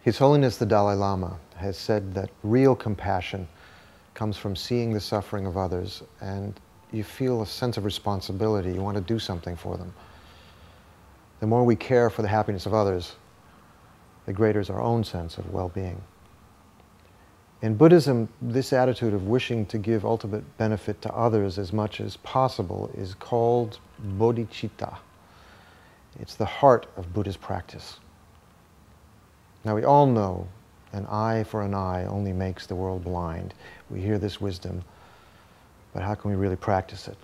His Holiness the Dalai Lama has said that real compassion comes from seeing the suffering of others, and you feel a sense of responsibility. You want to do something for them. The more we care for the happiness of others, the greater is our own sense of well-being. In Buddhism, this attitude of wishing to give ultimate benefit to others as much as possible is called bodhicitta. It's the heart of Buddhist practice. Now, we all know an eye for an eye only makes the world blind. We hear this wisdom, but how can we really practice it?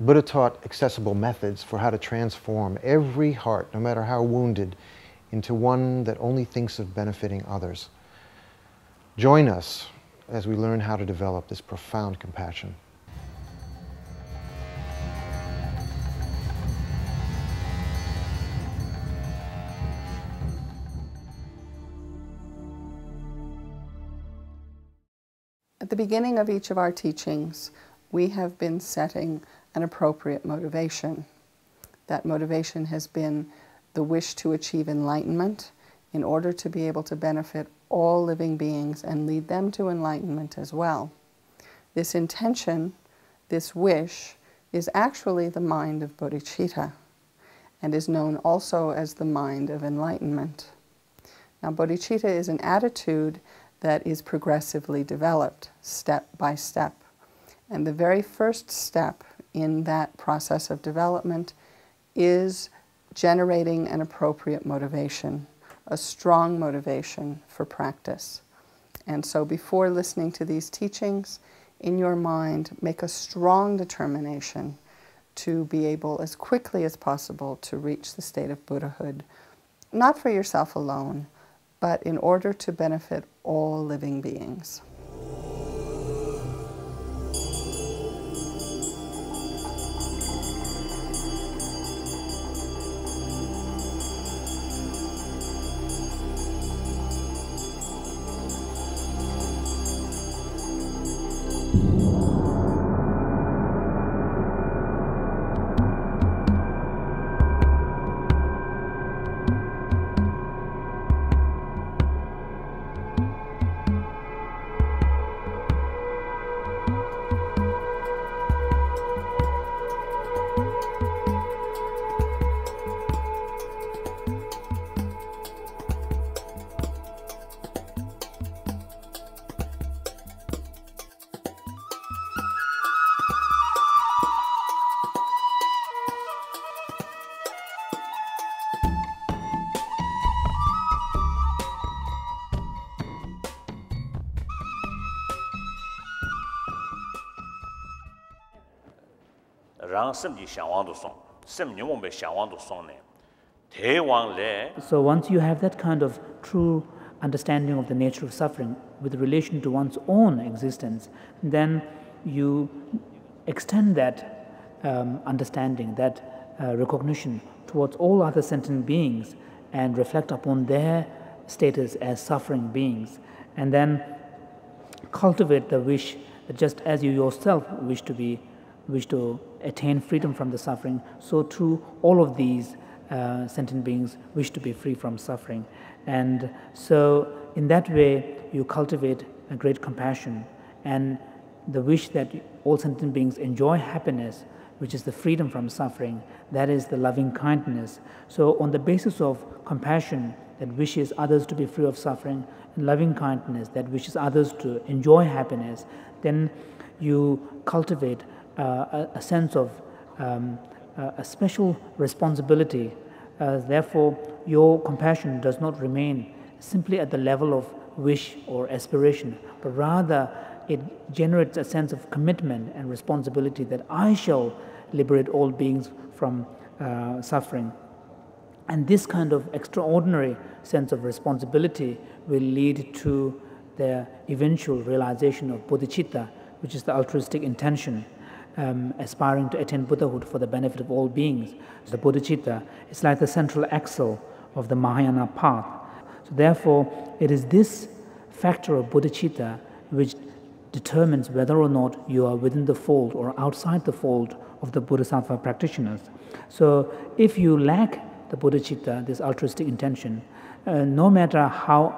Buddha taught accessible methods for how to transform every heart, no matter how wounded, into one that only thinks of benefiting others. Join us as we learn how to develop this profound compassion. At the beginning of each of our teachings, we have been setting an appropriate motivation. That motivation has been the wish to achieve enlightenment in order to be able to benefit all living beings and lead them to enlightenment as well. This intention, this wish, is actually the mind of bodhicitta and is known also as the mind of enlightenment. Now, bodhicitta is an attitude that is progressively developed step by step. And the very first step in that process of development is generating an appropriate motivation, a strong motivation for practice. And so before listening to these teachings, in your mind, make a strong determination to be able as quickly as possible to reach the state of Buddhahood, not for yourself alone, but in order to benefit all living beings. So once you have that kind of true understanding of the nature of suffering with relation to one's own existence, then you extend that understanding, that recognition towards all other sentient beings and reflect upon their status as suffering beings, and then cultivate the wish that just as you yourself wish to attain freedom from the suffering, so too all of these sentient beings wish to be free from suffering. And so in that way you cultivate a great compassion and the wish that all sentient beings enjoy happiness, which is the freedom from suffering. That is the loving kindness. So on the basis of compassion that wishes others to be free of suffering, and loving kindness that wishes others to enjoy happiness, then you cultivate a sense of a special responsibility. Therefore, your compassion does not remain simply at the level of wish or aspiration, but rather it generates a sense of commitment and responsibility that I shall liberate all beings from suffering. And this kind of extraordinary sense of responsibility will lead to the eventual realization of bodhicitta, which is the altruistic intention, aspiring to attain Buddhahood for the benefit of all beings. The bodhicitta is like the central axle of the Mahayana path. So therefore, it is this factor of bodhicitta which determines whether or not you are within the fold or outside the fold of the Bodhisattva practitioners. So if you lack the bodhicitta, this altruistic intention, no matter how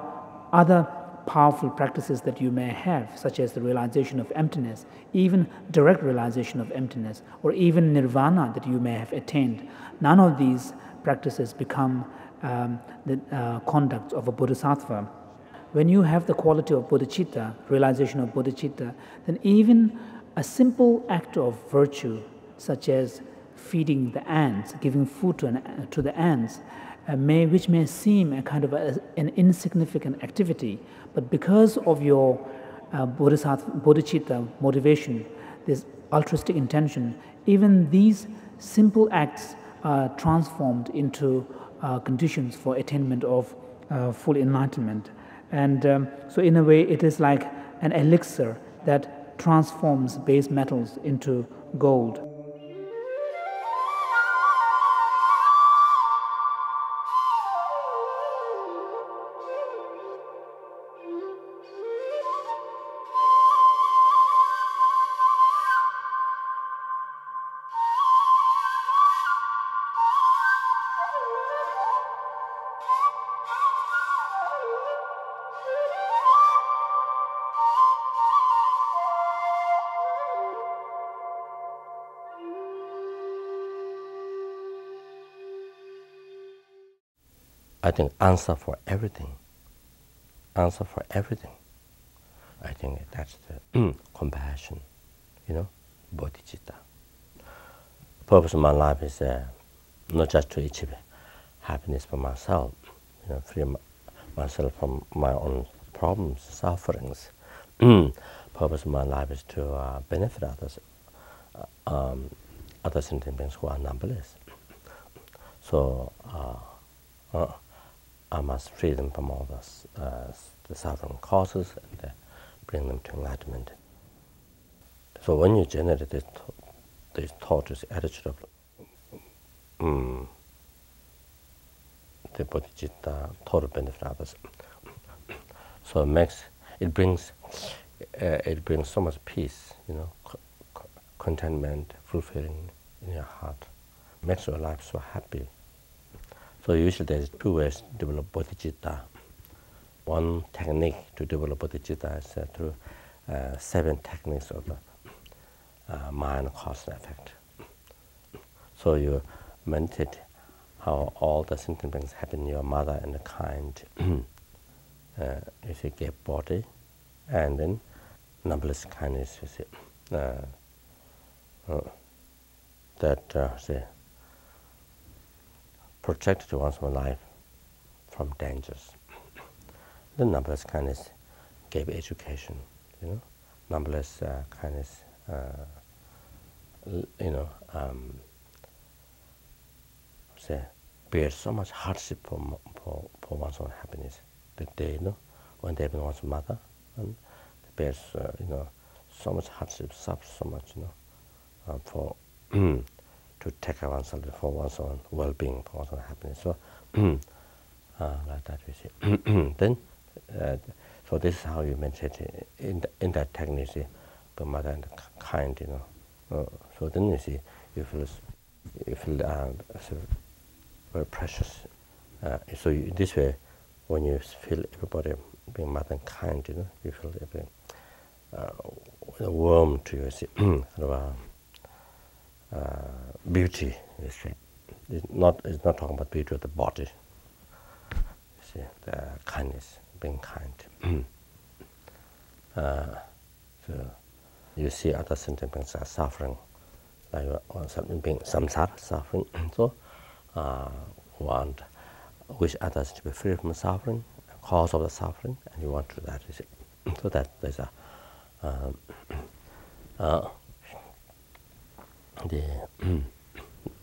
other powerful practices that you may have, such as the realization of emptiness, even direct realization of emptiness, or even nirvana that you may have attained, none of these practices become the conduct of a bodhisattva. When you have the quality of bodhicitta, realization of bodhicitta, then even a simple act of virtue, such as feeding the ants, giving food to the ants, which may seem a kind of an insignificant activity, but because of your bodhicitta motivation, this altruistic intention, even these simple acts are transformed into conditions for attainment of full enlightenment. And so in a way it is like an elixir that transforms base metals into gold. I think answer for everything. I think that's the compassion, bodhicitta. Purpose of my life is not just to achieve happiness for myself, free myself from my own problems, sufferings. Purpose of my life is to benefit others, other sentient beings who are numberless. So I must free them from all the suffering causes and bring them to enlightenment. So when you generate this thought, this attitude of the bodhicitta, total benefit of others, so it brings so much peace, contentment, fulfilling in your heart. Makes your life so happy. So usually there's two ways to develop bodhicitta. One technique to develop bodhicitta is through 7 techniques of mind, cause, and effect. So you meditate how all the sentient beings have been your mother and the kind. You see, give body, and then numberless kindness. You see, protect one's life from dangers. The numberless kindness gave education, numberless kindness, bear so much hardship for one's own happiness. That they, when they become one's mother, and they bear, so much hardship, suffer so much, for to take care of oneself, for one's own well-being, for one's own happiness. So, like that we see. Then, so this is how you meditate in that technique, see, the mother and kind, so then you see, you feel very precious. So this way, when you feel everybody being mother and kind, you feel warm to you, see, kind of beauty. You see, it's not talking about beauty of the body. You see, the kindness, being kind. So you see other sentient beings are suffering, like something being samsara, suffering. So wish others to be free from suffering, cause of the suffering, and you want to do that. You see. So that there's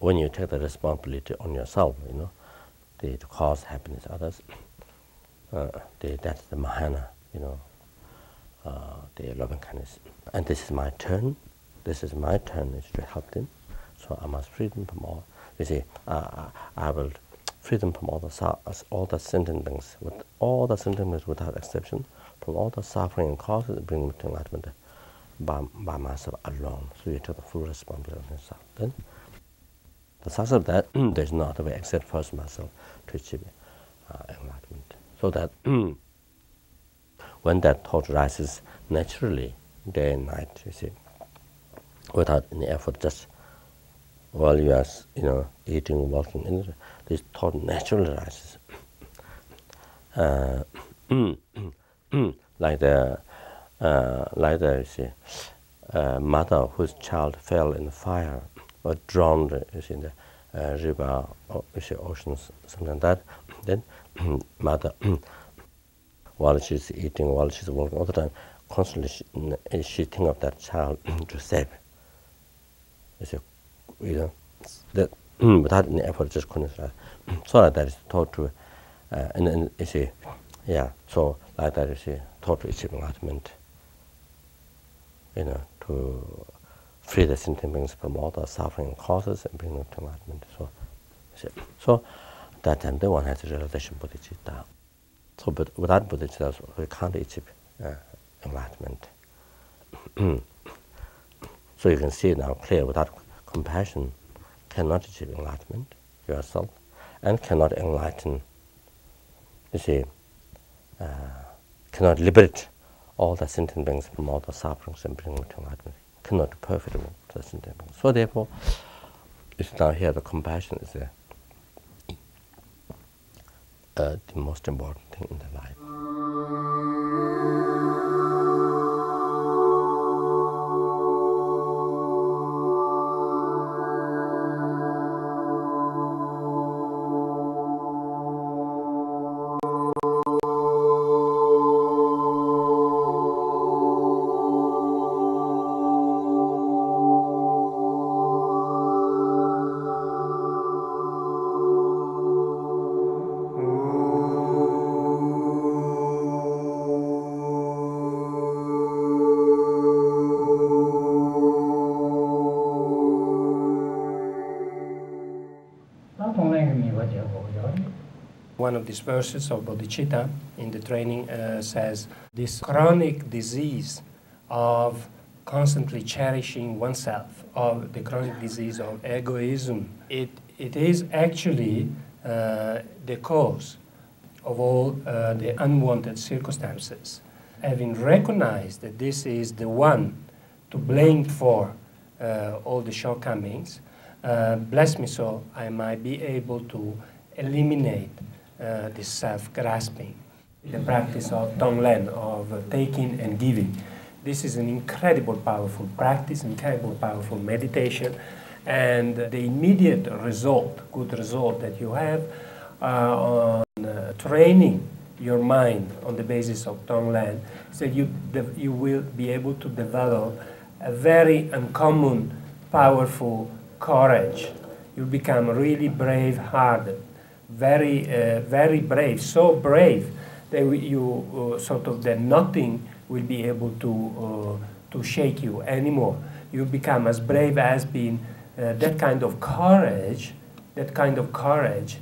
when you take the responsibility on yourself, to cause happiness others, that's the mahana, the loving kindness. And this is my turn. This is my turn is to help them. So I must free them from all. You see, I will free them from all the sentient beings, with all the sentient beings without exception, from all the suffering and causes, bring them to enlightenment by myself alone. So you take the full responsibility on yourself. Then, the success of that, there's no other way except first myself to achieve enlightenment. so that when that thought rises naturally, day and night, you see, without any effort, just while you are, eating, walking, and this thought naturally rises. Like the you see, mother whose child fell in the fire or drowned, you see, in the river or you see, oceans, something like that. Then mother, while she's eating, while she's walking, all the time, constantly she think of that child to save. You see, that without any effort, just continues. So that is thought to, and then you see, so like that you see, thought to achieve enlightenment. To free the sentient beings from all the suffering causes and bring them to enlightenment. So that time the one has a realization bodhicitta. So, but without bodhicitta, we can't achieve enlightenment. So you can see now clear, without compassion, cannot achieve enlightenment yourself, and cannot enlighten. You see, cannot liberate all the sentient beings from all the sufferings and bring them to enlightenment. Cannot be profitable to the sentient beings. So therefore, it's now here the compassion is the most important thing in the life. One of these verses of Bodhicitta in the training says, this chronic disease of constantly cherishing oneself, of the chronic disease of egoism, it is actually the cause of all the unwanted circumstances. Having recognized that this is the one to blame for all the shortcomings, bless me so I might be able to eliminate this self-grasping. The practice of Tonglen, of taking and giving. This is an incredible powerful practice, incredible powerful meditation, and the immediate result, good result that you have on training your mind on the basis of Tonglen is that you will be able to develop a very uncommon, powerful courage. You become really brave-hearted, very brave, so brave that you that nothing will be able to shake you anymore. You become as brave as being that kind of courage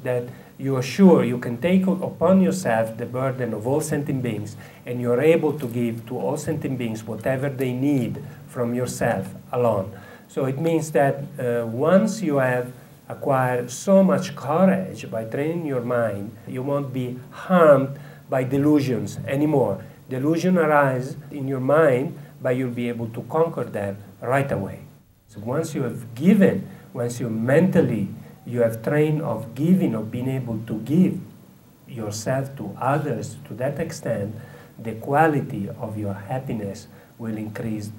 that you are sure you can take upon yourself the burden of all sentient beings, and you're able to give to all sentient beings whatever they need from yourself alone. So it means that once you have acquired so much courage by training your mind, you won't be harmed by delusions anymore. Delusion arises in your mind, but you'll be able to conquer them right away. So once you have given, once you mentally, you have trained of giving, of being able to give yourself to others to that extent, the quality of your happiness will increase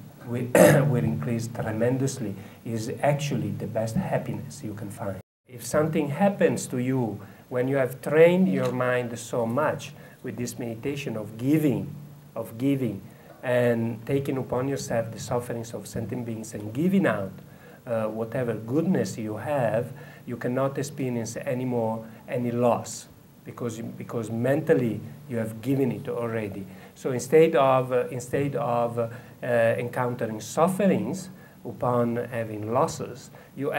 tremendously. Is actually the best happiness you can find. If something happens to you when you have trained your mind so much with this meditation of giving, and taking upon yourself the sufferings of sentient beings and giving out whatever goodness you have, you cannot experience anymore any loss because mentally you have given it already. So instead of encountering sufferings upon having losses, your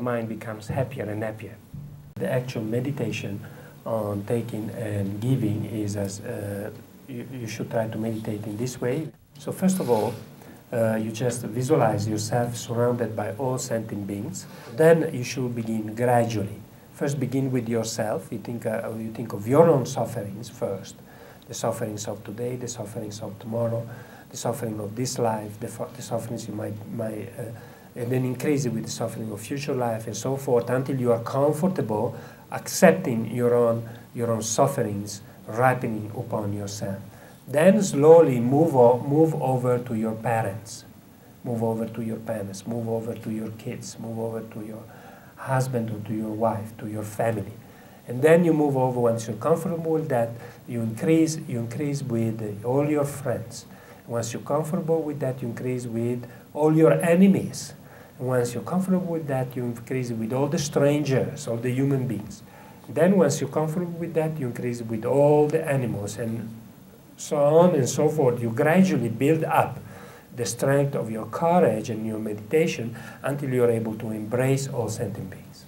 mind becomes happier and happier. The actual meditation on taking and giving is you should try to meditate in this way. So first of all, you just visualize yourself surrounded by all sentient beings. Then you should begin gradually. first begin with yourself. You think of your own sufferings first, the sufferings of today, the sufferings of tomorrow, the suffering of this life, the sufferings you might and then increase it with the suffering of future life and so forth until you are comfortable accepting your own sufferings ripening upon yourself. Then slowly move over to your parents, move over to your parents, move over to your kids, move over to your husband or to your wife, to your family. And then you move over, once you're comfortable with that, you increase with all your friends. Once you're comfortable with that, you increase with all your enemies. And once you're comfortable with that, you increase with all the strangers, all the human beings. Then once you're comfortable with that, you increase with all the animals, and so on and so forth. You gradually build up the strength of your courage and your meditation until you're able to embrace all sentient beings.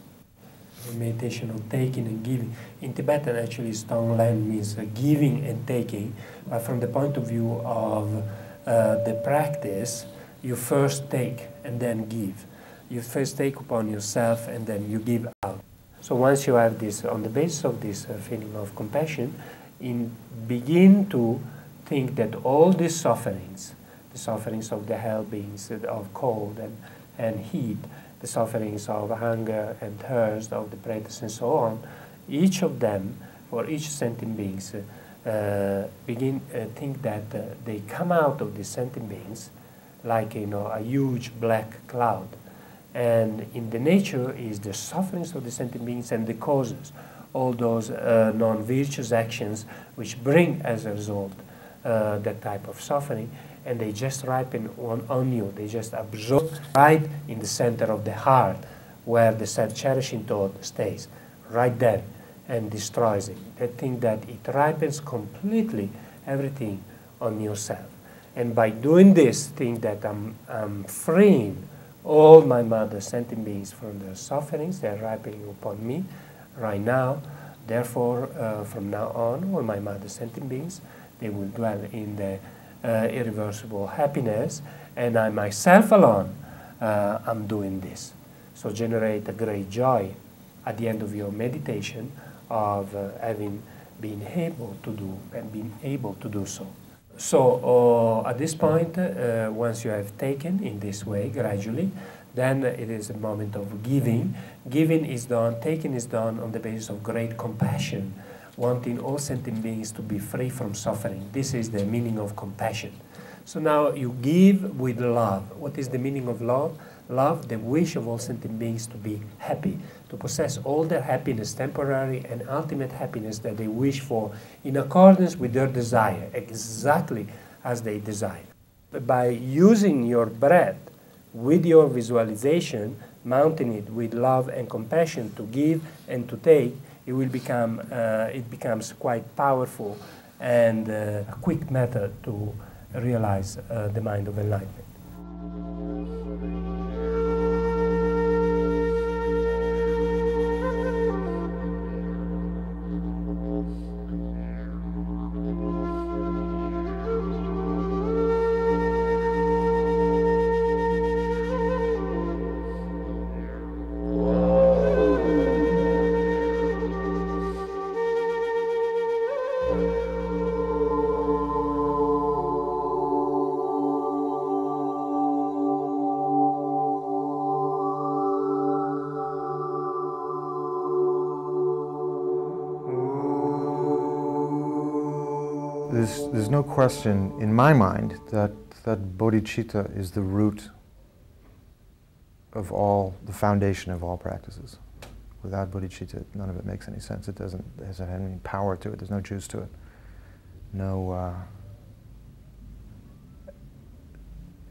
The meditation of taking and giving. In Tibetan, actually, Stone Land means giving and taking. But from the point of view of the practice, you first take and then give. You first take upon yourself and then you give out. So once you have this, on the basis of this feeling of compassion, begin to think that all these sufferings, the sufferings of the hell beings, of cold and heat, the sufferings of hunger and thirst, of the predators and so on, each of them, for each sentient beings, think that they come out of these sentient beings like a huge black cloud. And in the nature is the sufferings of the sentient beings and the causes, all those non-virtuous actions which bring as a result that type of suffering, and they just ripen on you. They just absorb right in the center of the heart where the self-cherishing thought stays, right there, and destroys it. They think that it ripens completely everything on yourself. And by doing this, think that I'm freeing all my mother sentient beings from their sufferings. They're ripening upon me right now. Therefore, from now on, all my mother sentient beings, they will dwell in the irreversible happiness, and I myself alone am doing this. So generate a great joy at the end of your meditation of having been able to do and being able to do so. So at this point, once you have taken in this way gradually, then it is a moment of giving. Giving is done, taking is done on the basis of great compassion, wanting all sentient beings to be free from suffering. This is the meaning of compassion. So now you give with love. What is the meaning of love? Love, the wish of all sentient beings to be happy, to possess all their happiness, temporary and ultimate happiness that they wish for in accordance with their desire, exactly as they desire. By using your breath with your visualization, mounting it with love and compassion to give and to take, it becomes quite powerful and a quick method to realize the mind of enlightenment. There's no question in my mind that bodhicitta is the root of all, the foundation of all practices. Without bodhicitta, none of it makes any sense. It doesn't have any power to it. There's no juice to it.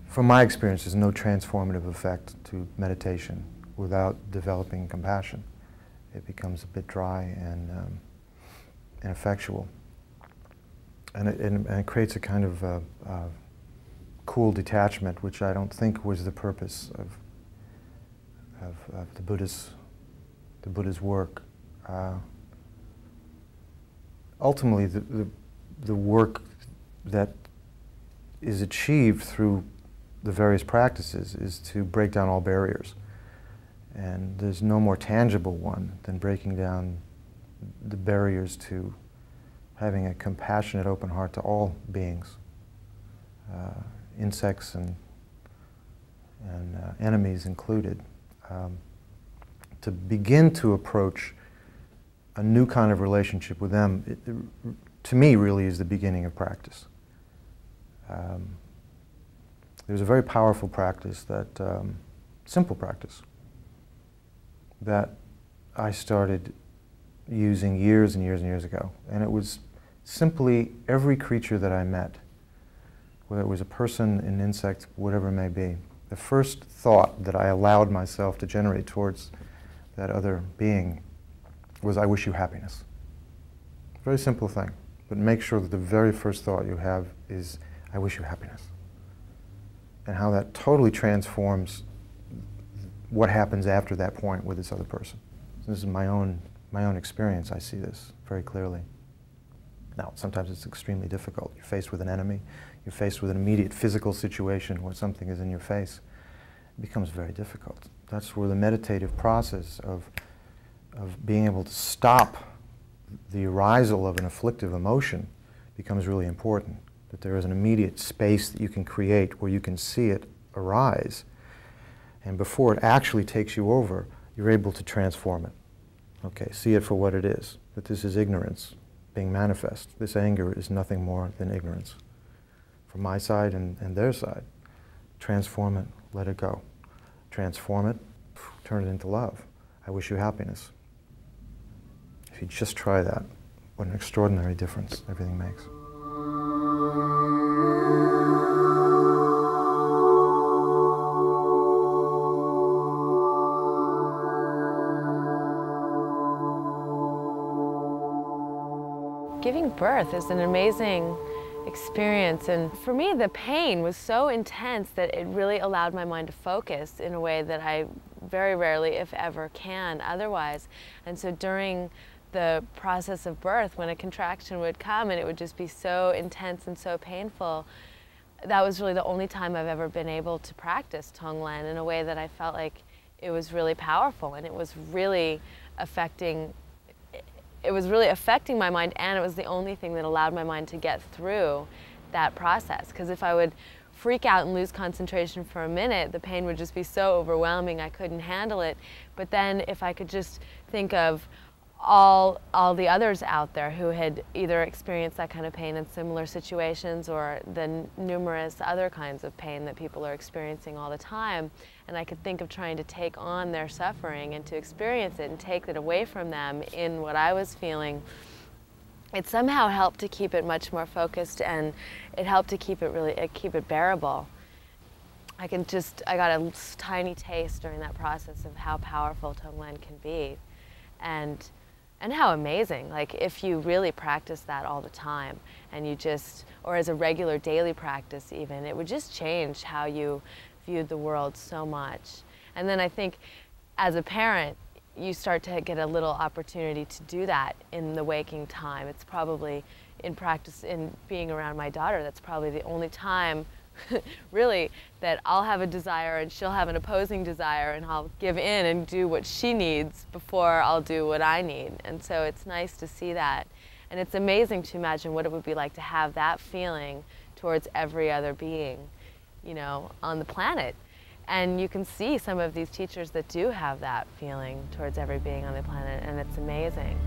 From my experience, there's no transformative effect to meditation without developing compassion. It becomes a bit dry and ineffectual. And it creates a kind of cool detachment, which I don't think was the purpose of the Buddha's work. Ultimately, the work that is achieved through the various practices is to break down all barriers And there's no more tangible one than breaking down the barriers to having a compassionate, open heart to all beings, insects and enemies included. To begin to approach a new kind of relationship with them, to me, really is the beginning of practice. There's a very powerful practice that, simple practice, that I started using years and years and years ago. And it was simply every creature that I met, whether it was a person, an insect, whatever it may be, the first thought that I allowed myself to generate towards that other being was, I wish you happiness. Very simple thing, but make sure that the very first thought you have is, I wish you happiness. And how that totally transforms what happens after that point with this other person. This is my own experience. I see this very clearly. Now, sometimes it's extremely difficult. You're faced with an enemy. You're faced with an immediate physical situation where something is in your face. It becomes very difficult. That's where the meditative process of being able to stop the arisal of an afflictive emotion becomes really important. That there is an immediate space that you can create where you can see it arise. And before it actually takes you over, you're able to transform it. Okay, see it for what it is. That this is ignorance being manifest. This anger is nothing more than ignorance. From my side and their side. Transform it, let it go. Transform it, turn it into love. I wish you happiness. If you just try that, what an extraordinary difference everything makes. Giving birth is an amazing experience, and for me the pain was so intense that it really allowed my mind to focus in a way that I very rarely, if ever, can otherwise. And so during the process of birth, when a contraction would come and it would just be so intense and so painful, that was really the only time I've ever been able to practice Tonglen in a way that I felt like it was really powerful, and it was really affecting my mind, and it was the only thing that allowed my mind to get through that process. Because if I would freak out and lose concentration for a minute, the pain would just be so overwhelming I couldn't handle it. But then if I could just think of all the others out there who had either experienced that kind of pain in similar situations, or the numerous other kinds of pain that people are experiencing all the time, and I could think of trying to take on their suffering and to experience it and take it away from them in what I was feeling, it somehow helped to keep it much more focused, and it helped to keep it bearable. I got a tiny taste during that process of how powerful Tonglen can be, and how amazing, like if you really practice that all the time, and you just, or as a regular daily practice even, it would just change how you viewed the world so much. And then I think as a parent, you start to get a little opportunity to do that in the waking time. It's probably in practice, in being around my daughter, that's probably the only time really that I'll have a desire and she'll have an opposing desire, and I'll give in and do what she needs before I'll do what I need. And so it's nice to see that. And it's amazing to imagine what it would be like to have that feeling towards every other being, you know, on the planet. And you can see some of these teachers that do have that feeling towards every being on the planet, and it's amazing.